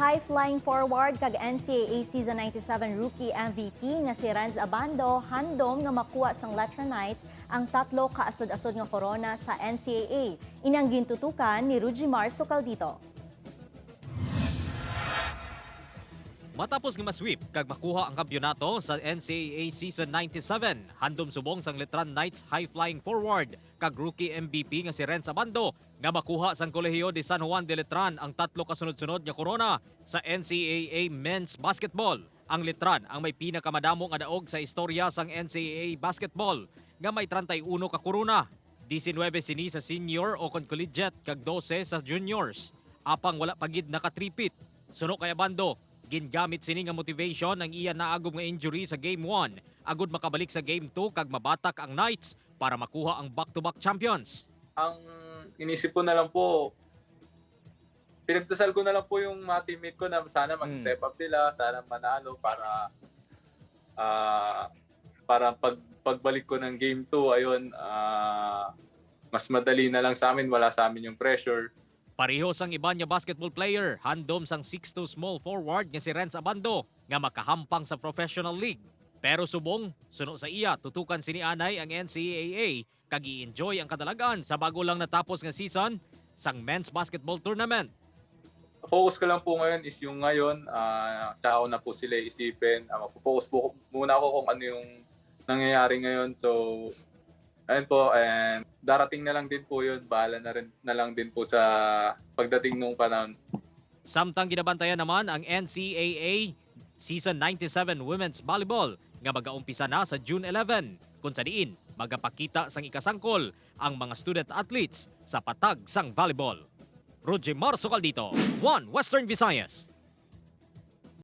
high-flying forward kag NCAA Season 97 Rookie MVP nga si Renz Abando handom nga makuha sang Letra Knights ang 3 kaasod-asod nga korona sa NCAA. Inang gintutukan ni Rujimar Socaldito. Matapos nga masweep kag makuha ang kampyonato sa NCAA Season 97, handom subong sang Letran Knights high-flying forward kag rookie MVP nga si Renz Abando nga makuha sang Kolehiyo de San Juan de Letran ang 3 kasunod-sunod nga korona sa NCAA Men's Basketball. Ang Letran ang may pinakamadamo nga daog sa istorya sang NCAA Basketball nga may 31 ka korona, 19 sini sa senior o collegiate kag 12 sa juniors. Apang wala pagid nakatripit. Suno kay Abando, gingamit sini nga motivation ang iya naagom nga injury sa Game 1 agud makabalik sa Game 2 kag mabatak ang Knights para makuha ang back-to-back champions. Ang inisip ko na lang po, pinagdasal ko na lang po yung mga teammate ko na sana mag-step up sila, sana manalo para pagbalik ko ng Game 2, ayun, mas madali na lang sa amin, wala sa amin yung pressure. Pareho sang iba niya basketball player, handom sang 6'2 small forward nga si Renz Abando nga makahampang sa professional league. Pero subong, suno sa iya, tutukan sini anay ang NCAA kag i-enjoy ang kadalagan sa bago lang natapos nga season sang men's basketball tournament. Focus ko lang po ngayon is yung ngayon, tsaka ko na po sila isipin. Focus po muna ako kung ano yung nangyayari ngayon. So, ayun po, and darating na lang din po yun. Bahala na lang din po sa pagdating nung panahon. Samtang ginabantayan naman ang NCAA Season 97 Women's Volleyball nga mag-aumpisa na sa June 11 kung sa diin magapakita sang ikasangkol ang mga student athletes sa patag sang volleyball. Rujimar Socaldito, One Western Visayas.